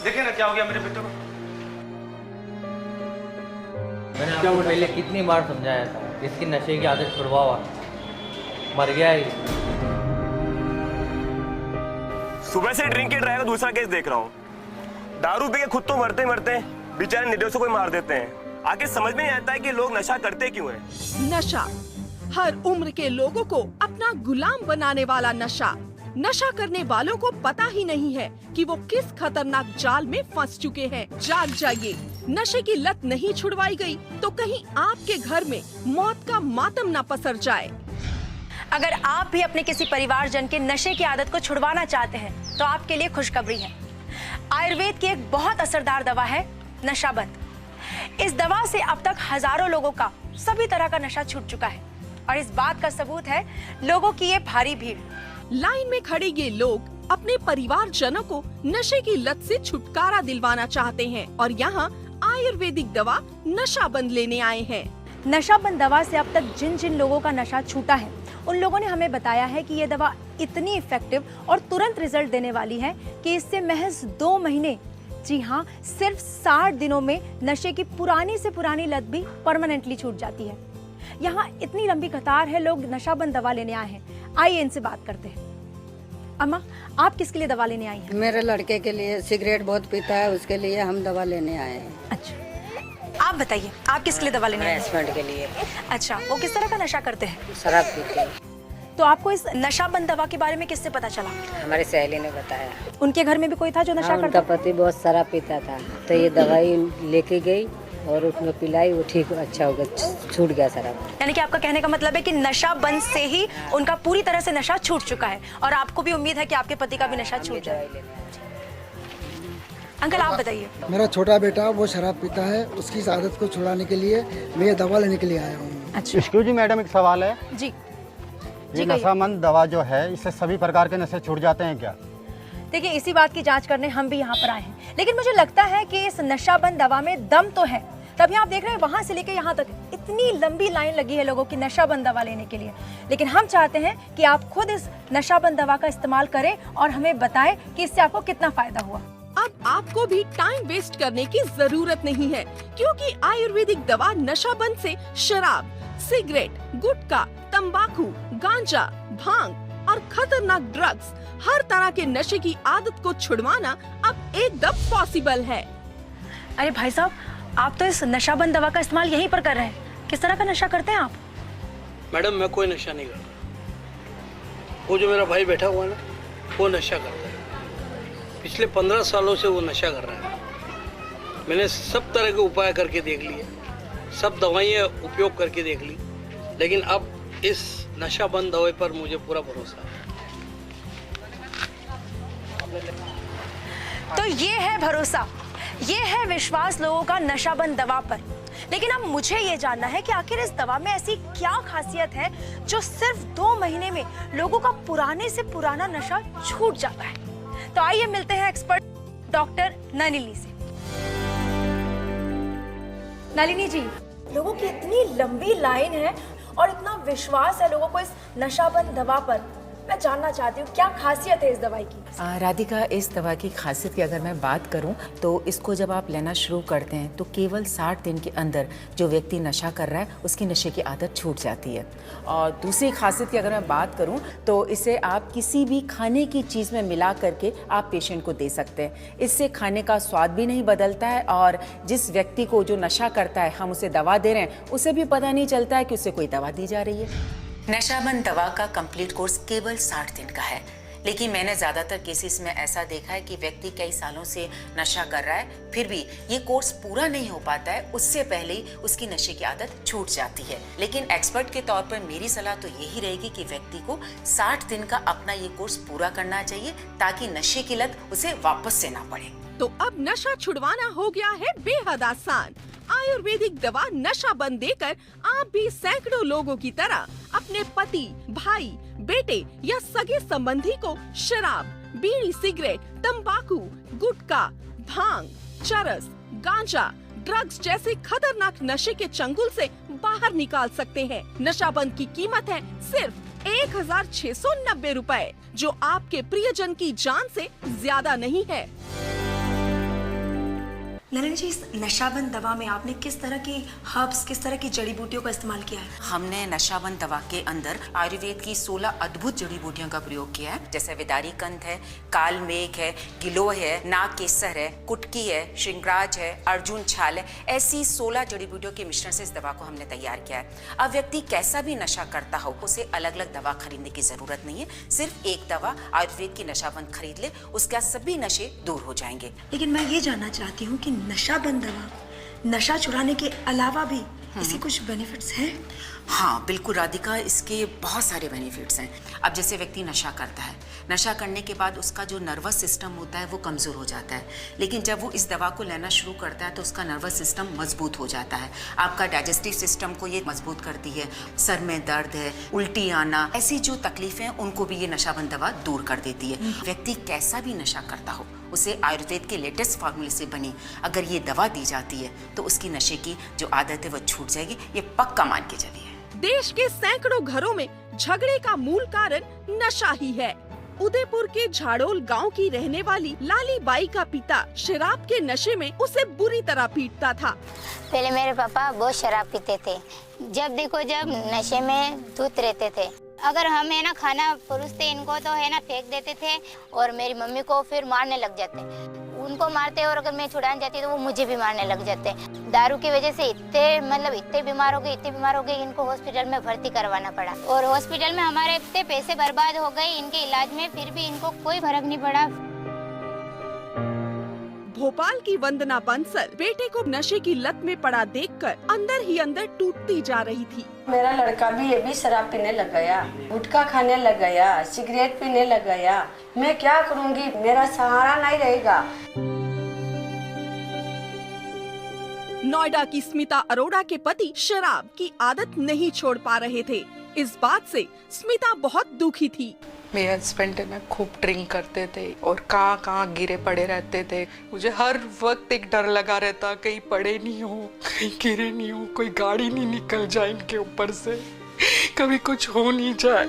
देखिए ना क्या हो गया मेरे बेटे को। मैंने आपको पहले कितनी बार समझाया था, इसकी नशे की आदत छुड़वाओ, मर गया ही। सुबह से ड्रिंक के ड्राइव का दूसरा केस देख रहा हूँ। दारू पी के खुद तो मरते मरते बेचारे निर्दोषों को मार देते हैं। आगे समझ में नहीं आता है कि लोग नशा करते क्यों हैं। नशा हर उम्र के लोगों को अपना गुलाम बनाने वाला नशा। नशा करने वालों को पता ही नहीं है कि वो किस खतरनाक जाल में फंस चुके हैं। जाग जाइए, नशे की लत नहीं छुड़वाई गई तो कहीं आपके घर में मौत का मातम न पसर जाए। अगर आप भी अपने किसी परिवारजन के नशे की आदत को छुड़वाना चाहते हैं तो आपके लिए खुशखबरी है। आयुर्वेद की एक बहुत असरदार दवा है नशाबंद। इस दवा से अब तक हजारों लोगों का सभी तरह का नशा छूट चुका है और इस बात का सबूत है लोगों की ये भारी भीड़। लाइन में खड़े ये लोग अपने परिवारजनों को नशे की लत से छुटकारा दिलवाना चाहते हैं और यहाँ आयुर्वेदिक दवा नशाबंद लेने आए हैं। नशाबंद दवा से अब तक जिन जिन लोगों का नशा छूटा है उन लोगों ने हमें बताया है कि ये दवा इतनी इफेक्टिव और तुरंत रिजल्ट देने वाली है कि इससे महज 2 महीने, जी हाँ सिर्फ 60 दिनों में नशे की पुरानी से पुरानी लत भी परमानेंटली छूट जाती है। यहाँ इतनी लंबी कतार है, लोग नशाबंद दवा लेने आए हैं। आइए इनसे बात करते हैं। अम्मा, आप किसके लिए दवा लेने आई हैं? मेरे लड़के के लिए, सिगरेट बहुत पीता है, उसके लिए हम दवा लेने आए हैं। अच्छा, आप बताइए आप किसके लिए दवा लेने आए हैं? हस्बैंड के लिए। अच्छा, वो किस तरह का नशा करते हैं? शराब पीते हैं। तो आपको इस नशाबंद दवा के बारे में किससे पता चला? हमारी सहेली ने बताया। उनके घर में भी कोई था जो नशा उनका करता? पति बहुत शराब पीता था, तो ये दवाई लेके गई और उसमें पिलाई, वो ठीक अच्छा हो गया, छूट गया शराब। यानी कि आपका कहने का मतलब है कि नशाबंद से ही उनका पूरी तरह से नशा छूट चुका है और आपको भी उम्मीद है कि आपके पति का भी नशा छूट जाए। अंकल आप बताइए। मेरा छोटा बेटा वो शराब पीता है, उसकी इस आदत को छुड़ाने के लिए मैं ये दवा लेने के लिए आया हूँ। अच्छा, एक्सक्यूज मी मैडम, एक सवाल है जी ये नशाबंद दवा जो है इससे सभी प्रकार के नशे छूट जाते हैं क्या? देखिए, इसी बात की जांच करने हम भी यहाँ पर आए हैं, लेकिन मुझे लगता है कि इस नशाबंद दवा में दम तो है। तभी आप देख रहे हैं वहां से लेकर यहाँ तक इतनी लंबी लाइन लगी है लोगों की नशाबंद दवा लेने के लिए। लेकिन हम चाहते हैं कि आप खुद इस नशाबंद दवा का इस्तेमाल करें और हमें बताएं कि इससे आपको कितना फायदा हुआ। अब आपको भी टाइम वेस्ट करने की जरूरत नहीं है, क्योंकि आयुर्वेदिक दवा नशाबंद से शराब, सिगरेट, गुटखा, तंबाकू, गांजा, भांग और खतरनाक ड्रग्स, हर तरह के नशे की आदत को छुड़वाना अब एकदम पॉसिबल है। अरे भाई साहब, आप तो इस नशाबंद दवा का इस्तेमाल यहीं पर कर रहे हैं। किस तरह का नशा करते हैं आप? मैडम, मैं कोई नशा नहीं करता। वो जो मेरा भाई बैठा हुआ है ना, वो नशा करता है। पिछले 15 सालों से वो नशा कर रहा है। मैंने सब तरह के उपाय करके देख लिए, सब दवाइयाँ उपयोग करके देख ली, लेकिन अब इस नशाबंद दवाई पर मुझे पूरा भरोसा है। तो ये है भरोसा, ये है विश्वास लोगों का नशाबंद दवा पर। लेकिन अब मुझे ये जानना है कि आखिर इस दवा में ऐसी क्या खासियत है जो सिर्फ 2 महीने में लोगों का पुराने से पुराना नशा छूट जाता है। तो आइए मिलते हैं एक्सपर्ट डॉक्टर नलिनी से। नलिनी जी, लोगों की इतनी लंबी लाइन है और इतना विश्वास है लोगों को इस नशाबंद दवा पर। मैं जानना चाहती हूँ क्या खासियत है इस दवाई की? राधिका, इस दवा की खासियत की अगर मैं बात करूं तो इसको जब आप लेना शुरू करते हैं तो केवल 60 दिन के अंदर जो व्यक्ति नशा कर रहा है उसकी नशे की आदत छूट जाती है। और दूसरी खासियत की अगर मैं बात करूं तो इसे आप किसी भी खाने की चीज़ में मिला करके आप पेशेंट को दे सकते हैं। इससे खाने का स्वाद भी नहीं बदलता है और जिस व्यक्ति को जो नशा करता है हम उसे दवा दे रहे हैं उसे भी पता नहीं चलता है कि उसे कोई दवा दी जा रही है। नशाबंद दवा का कंप्लीट कोर्स केवल 60 दिन का है, लेकिन मैंने ज़्यादातर केसेस में ऐसा देखा है कि व्यक्ति कई सालों से नशा कर रहा है, फिर भी ये कोर्स पूरा नहीं हो पाता है, उससे पहले ही उसकी नशे की आदत छूट जाती है। लेकिन एक्सपर्ट के तौर पर मेरी सलाह तो यही रहेगी कि व्यक्ति को 60 दिन का अपना ये कोर्स पूरा करना चाहिए ताकि नशे की लत उसे वापस से ना पड़े। तो अब नशा छुड़वाना हो गया है बेहद आसान। आयुर्वेदिक दवा नशाबंद देकर आप भी सैकड़ों लोगों की तरह अपने पति, भाई, बेटे या सगे संबंधी को शराब, बीड़ी, सिगरेट, तंबाकू, गुटखा, भांग, चरस, गांजा, ड्रग्स जैसे खतरनाक नशे के चंगुल से बाहर निकाल सकते हैं। नशाबंद की कीमत है सिर्फ 1690 रुपए, जो आपके प्रियजन की जान से ज्यादा नहीं है। नलिनी जी, इस नशाबंद दवा में आपने किस तरह की हर्ब्स, किस तरह की जड़ी बूटियों का इस्तेमाल किया है? हमने नशाबंद दवा के अंदर आयुर्वेद की 16 अद्भुत जड़ी बूटियों का प्रयोग किया है, जैसे विदारी कंद है, काल मेघ है, गिलोय है, नाग केसर है, कुटकी है, श्रृंगराज है, अर्जुन छाल है। ऐसी 16 जड़ी बूटियों के मिश्रण से इस दवा को हमने तैयार किया है। अब व्यक्ति कैसा भी नशा करता हो, उसे अलग अलग दवा खरीदने की जरूरत नहीं है। सिर्फ एक दवा आयुर्वेद की नशाबंद खरीद ले, उसका सभी नशे दूर हो जाएंगे। लेकिन मैं ये जानना चाहती हूँ कि नशाबंद दवा नशा छुड़ाने के अलावा भी इसके कुछ बेनिफिट्स हैं? हाँ बिल्कुल राधिका, इसके बहुत सारे बेनिफिट्स हैं। अब जैसे व्यक्ति नशा करता है, नशा करने के बाद उसका जो नर्वस सिस्टम होता है वो कमज़ोर हो जाता है, लेकिन जब वो इस दवा को लेना शुरू करता है तो उसका नर्वस सिस्टम मजबूत हो जाता है। आपका डाइजेस्टिव सिस्टम को ये मजबूत करती है। सर में दर्द है, उल्टी आना, ऐसी जो तकलीफें हैं उनको भी ये नशाबंद दवा दूर कर देती है। व्यक्ति कैसा भी नशा करता हो, उसे आयुर्वेद के लेटेस्ट फार्मूले से बनी अगर ये दवा दी जाती है तो उसकी नशे की जो आदत है वो छूट जाएगी। ये पक्का मान के चलिए। देश के सैकड़ों घरों में झगड़े का मूल कारण नशा ही है। उदयपुर के झाड़ोल गांव की रहने वाली लाली बाई का पिता शराब के नशे में उसे बुरी तरह पीटता था। पहले मेरे पापा बहुत शराब पीते थे, जब देखो जब नशे में धुत रहते थे। अगर हम है ना खाना परोसते इनको तो है ना फेंक देते थे और मेरी मम्मी को फिर मारने लग जाते। उनको मारते और अगर मैं छुड़ाने जाती तो वो मुझे भी मारने लग जाते। दारू की वजह से इतने बीमार हो गए, इनको हॉस्पिटल में भर्ती करवाना पड़ा और हॉस्पिटल में हमारे इतने पैसे बर्बाद हो गए इनके इलाज में, फिर भी इनको कोई फर्क नहीं पड़ा। भोपाल की वंदना बंसल बेटे को नशे की लत में पड़ा देखकर अंदर ही अंदर टूटती जा रही थी। मेरा लड़का भी ये भी शराब पीने लग गया, गुटखा खाने लग गया, सिगरेट पीने लग गया। मैं क्या करूंगी, मेरा सहारा नहीं रहेगा। नोएडा की स्मिता अरोड़ा के पति शराब की आदत नहीं छोड़ पा रहे थे। इस बात से स्मिता बहुत दुखी थी। मेरे हस्बैंड है ना खूब ड्रिंक करते थे और कहाँ गिरे पड़े रहते थे। मुझे हर वक्त एक डर लगा रहता, कहीं पड़े नहीं हो, कहीं गिरे नहीं हो, कोई गाड़ी नहीं निकल जाए इनके ऊपर से, कभी कुछ हो नहीं जाए।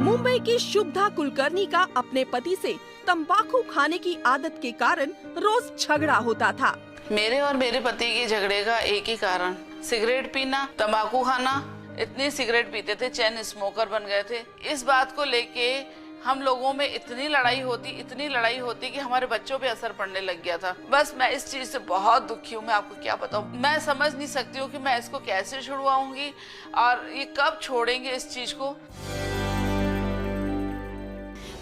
मुंबई की शुभदा कुलकर्णी का अपने पति से तंबाकू खाने की आदत के कारण रोज झगड़ा होता था। मेरे और मेरे पति के झगड़े का एक ही कारण, सिगरेट पीना, तंबाकू खाना। इतनी सिगरेट पीते थे, चैन स्मोकर बन गए थे। इस बात को लेके हम लोगों में इतनी लड़ाई होती कि हमारे बच्चों पे असर पड़ने लग गया था। बस मैं इस चीज से बहुत दुखी हूँ। मैं आपको क्या बताऊँ, मैं समझ नहीं सकती हूँ कि मैं इसको कैसे छुड़वाऊंगी और ये कब छोड़ेंगे इस चीज को।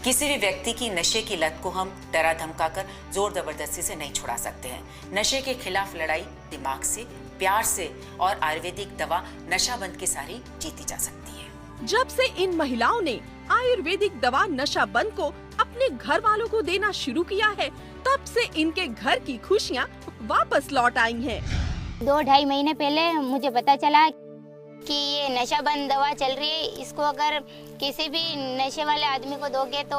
किसी भी व्यक्ति की नशे की लत को हम डरा धमकाकर जोर जबरदस्ती से नहीं छुड़ा सकते हैं। नशे के खिलाफ लड़ाई दिमाग से, प्यार से और आयुर्वेदिक दवा नशाबंद के सारी जीती जा सकती है। जब से इन महिलाओं ने आयुर्वेदिक दवा नशाबंद को अपने घर वालों को देना शुरू किया है, तब से इनके घर की खुशियाँ वापस लौट आई हैं। 2-2.5 महीने पहले मुझे पता चला कि ये नशाबंद दवा चल रही है। इसको अगर किसी भी नशे वाले आदमी को दोगे तो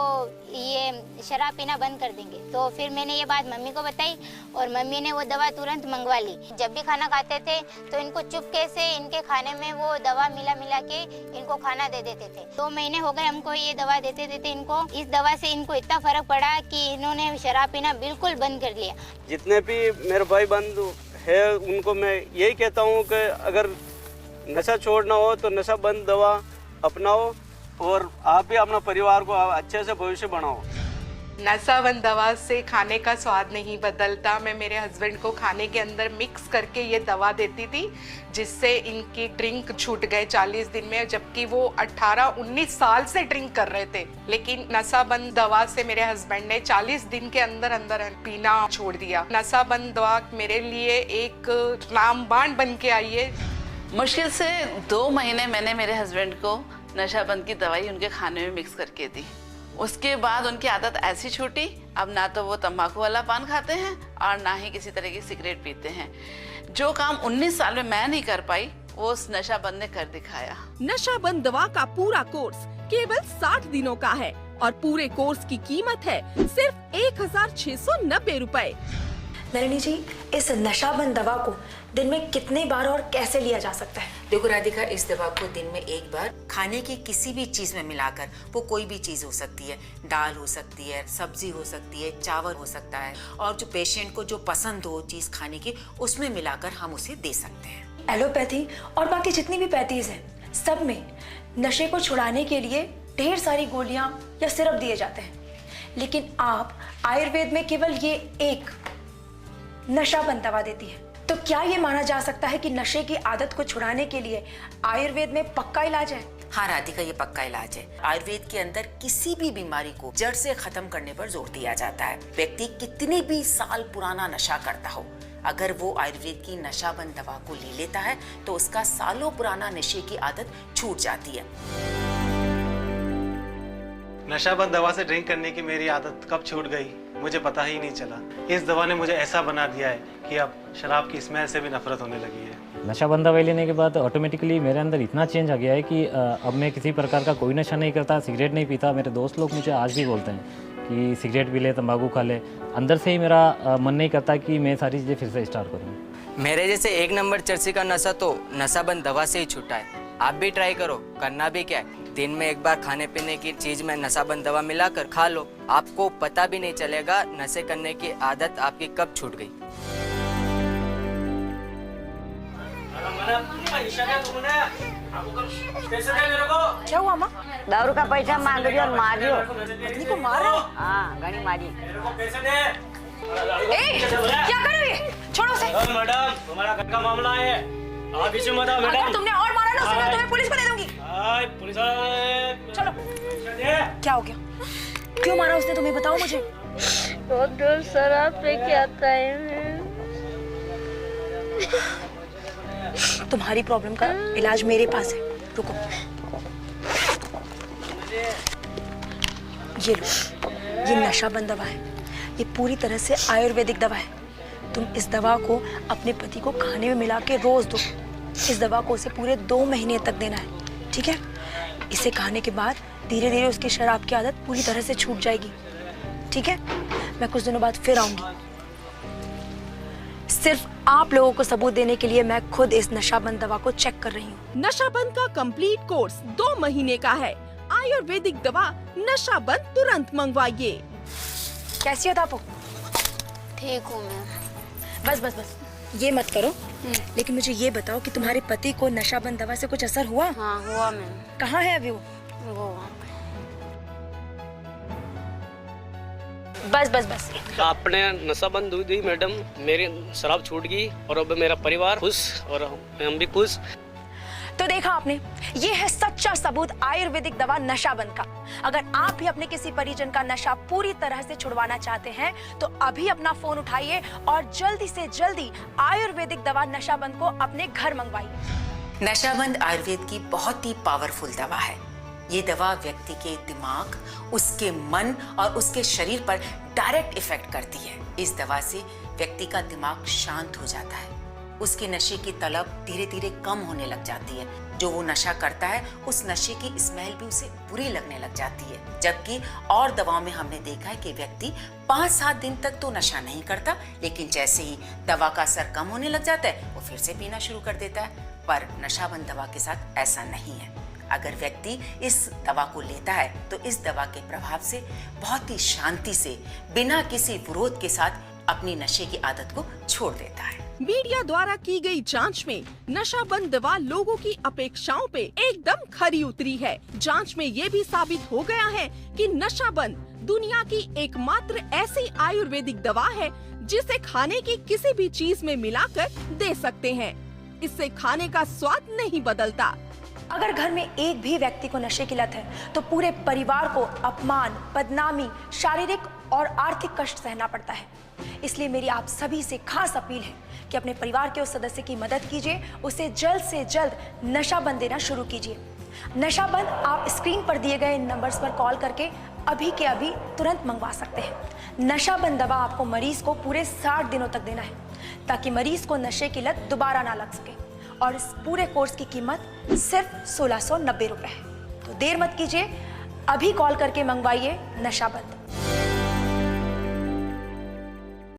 ये शराब पीना बंद कर देंगे। तो फिर मैंने ये बात मम्मी को बताई और मम्मी ने वो दवा तुरंत मंगवा ली। जब भी खाना खाते थे तो इनको चुपके से इनके खाने में वो दवा मिला के इनको खाना दे देते थे। 2 महीने हो गए हमको ये दवा देते इनको। इस दवा से इनको इतना फर्क पड़ा कि इन्होंने शराब पीना बिल्कुल बंद कर लिया। जितने भी मेरे भाई बंधु है उनको मैं यही कहता हूँ कि अगर नशा छोड़ना हो तो नशा बंद दवा अपनाओ और आप भी अपना परिवार को अच्छे से भविष्य बनाओ। नशाबंद दवा से खाने का स्वाद नहीं बदलता। मैं मेरे हस्बैंड को खाने के अंदर मिक्स करके ये दवा देती थी, जिससे इनकी ड्रिंक छूट गए 40 दिन में, जबकि वो 18-19 साल से ड्रिंक कर रहे थे। लेकिन नशाबंद दवा से मेरे हस्बैंड ने 40 दिन के अंदर पीना छोड़ दिया। नशाबंद दवा मेरे लिए एक रामबाण बन के आई है। मुश्किल से 2 महीने मैंने मेरे हस्बैंड को नशाबंद की दवाई उनके खाने में मिक्स करके दी। उसके बाद उनकी आदत ऐसी छूटी, अब ना तो वो तंबाकू वाला पान खाते हैं और ना ही किसी तरह की सिगरेट पीते हैं। जो काम 19 साल में मैं नहीं कर पाई वो उस नशाबंद ने कर दिखाया। नशाबंद दवा का पूरा कोर्स केवल 60 दिनों का है और पूरे कोर्स की कीमत है सिर्फ 1690 रुपए। नलिनी जी, इस नशाबंद दवा को दिन में कितनी बार और कैसे लिया जा सकता है? देखो राधिका, इस दवा को दिन में एक बार खाने की किसी भी चीज में मिलाकर, वो कोई भी चीज हो सकती है, दाल हो सकती है, सब्जी हो सकती है, चावल हो सकता है, और जो पेशेंट को जो पसंद हो चीज खाने की, उसमें मिलाकर हम उसे दे सकते हैं। एलोपैथी और बाकी जितनी भी पैथीज हैं, सब में नशे को छुड़ाने के लिए ढेर सारी गोलियां या सिरप दिए जाते हैं, लेकिन आप आयुर्वेद में केवल ये एक नशाबंद दवा देती है। तो क्या ये माना जा सकता है कि नशे की आदत को छुड़ाने के लिए आयुर्वेद में पक्का इलाज है? हाँ राधिका, ये पक्का इलाज है। आयुर्वेद के अंदर किसी भी बीमारी को जड़ से खत्म करने पर जोर दिया जाता है। व्यक्ति कितने भी साल पुराना नशा करता हो, अगर वो आयुर्वेद की नशाबंद दवा को ले लेता है तो उसका सालों पुराना नशे की आदत छूट जाती है। नशाबंद दवा से ड्रिंक करने की मेरी आदत कब छूट गई मुझे पता ही नहीं चला। इस दवा ने मुझे ऐसा बना दिया है कि अब शराब की स्मेल से भी नफरत होने लगी है। नशाबंद दवाई लेने के बाद ऑटोमेटिकली मेरे अंदर इतना चेंज आ गया है कि अब मैं किसी प्रकार का कोई नशा नहीं करता, सिगरेट नहीं पीता। मेरे दोस्त लोग मुझे आज भी बोलते हैं कि सिगरेट भी ले, तंबाकू खा ले। अंदर से ही मेरा मन नहीं करता कि मैं सारी चीज़ें फिर से स्टार्ट करूँ। मेरे जैसे एक नंबर चर्सी का नशा तो नशाबंद दवा से ही छूटा है। आप भी ट्राई करो, करना भी क्या है, दिन में एक बार खाने पीने की चीज में नशाबंद दवा मिलाकर खा लो, आपको पता भी नहीं चलेगा नशे करने की आदत आपकी कब छूट गई। क्या हुआ माँ? दारू का पैसा मांग रही और मार रही हो। पत्नी को मार रहा है? हाँ, गणी मारी। क्या कर रही है? छोड़ो उसे। मैडम, तुम्हारा घर का मामला है, आप इसे मत आओ। मैडम, अगर तुमने और मारा ना उसे, मैं तुम्हें पुलिस को दे दूंगी। पुलिस चलो। क्या हो गया? क्यों मारा उसने, तुम्हें बताओ मुझे। बहुत शराब पे क्या आता है। तुम्हारी प्रॉब्लम का इलाज मेरे पास है, रुको। ये लो, ये नशाबंद दवा है। ये पूरी तरह से आयुर्वेदिक दवा है। तुम इस दवा को अपने पति को खाने में मिला के रोज दो। इस दवा को उसे पूरे 2 महीने तक देना है, ठीक है? इसे खाने के बाद धीरे धीरे उसकी शराब की आदत पूरी तरह से छूट जाएगी, ठीक है? मैं कुछ दिनों बाद फिर आऊंगी। सिर्फ आप लोगों को सबूत देने के लिए मैं खुद इस नशाबंद दवा को चेक कर रही हूँ। नशाबंद का कंप्लीट कोर्स 2 महीने का है। आयुर्वेदिक दवा नशाबंद तुरंत मंगवाइए। कैसी हो तापो? ठीक हूँ मैं। बस बस बस, ये मत करो। लेकिन मुझे ये बताओ कि तुम्हारे पति को नशाबंद दवा से कुछ असर हुआ? हाँ हुआ मैम। कहाँ है अभी वो? बस बस बस, आपने नशाबंद दूध दी मैडम, मेरी शराब छूट गई और अब मेरा परिवार खुश और हम भी खुश। तो देखा आपने, ये है सच्चा सबूत आयुर्वेदिक दवा नशाबंद का। अगर आप भी अपने किसी परिजन का नशा पूरी तरह से छुड़वाना चाहते हैं तो अभी अपना फोन उठाइए और जल्दी से जल्दी आयुर्वेदिक दवा नशाबंद को अपने घर मंगवाइए। नशाबंद आयुर्वेद की बहुत ही पावरफुल दवा है। ये दवा व्यक्ति के दिमाग, उसके मन और उसके शरीर पर डायरेक्ट इफेक्ट करती है। इस दवा से व्यक्ति का दिमाग शांत हो जाता है, उसके नशे की तलब धीरे धीरे कम होने लग जाती है। जो वो नशा करता है उस नशे की स्मेल भी उसे बुरी लगने लग जाती है। जबकि और दवाओं में हमने देखा है कि व्यक्ति 5-7 दिन तक तो नशा नहीं करता, लेकिन जैसे ही दवा का असर कम होने लग जाता है वो फिर से पीना शुरू कर देता है। पर नशाबंद दवा के साथ ऐसा नहीं है। अगर व्यक्ति इस दवा को लेता है तो इस दवा के प्रभाव से बहुत ही शांति से, बिना किसी विरोध के साथ अपनी नशे की आदत को छोड़ देता है। मीडिया द्वारा की गई जांच में नशाबंद दवा लोगों की अपेक्षाओं पे एकदम खरी उतरी है। जांच में ये भी साबित हो गया है कि नशाबंद दुनिया की एकमात्र ऐसी आयुर्वेदिक दवा है जिसे खाने की किसी भी चीज में मिलाकर दे सकते हैं। इससे खाने का स्वाद नहीं बदलता। अगर घर में एक भी व्यक्ति को नशे की लत है तो पूरे परिवार को अपमान, बदनामी, शारीरिक और आर्थिक कष्ट सहना पड़ता है। इसलिए मेरी आप सभी से खास अपील है कि अपने परिवार के उस सदस्य की मदद कीजिए, उसे जल्द से जल्द नशाबंद देना शुरू कीजिए। नशाबंद आप स्क्रीन पर दिए गए नंबर्स पर कॉल करके अभी के अभी तुरंत मंगवा सकते हैं। नशाबंद दवा आपको मरीज को पूरे 60 दिनों तक देना है ताकि मरीज को नशे की लत दोबारा ना लग सके। और इस पूरे कोर्स की कीमत सिर्फ 1690 रुपए है। तो देर मत कीजिए, अभी कॉल करके मंगवाइए नशाबंद।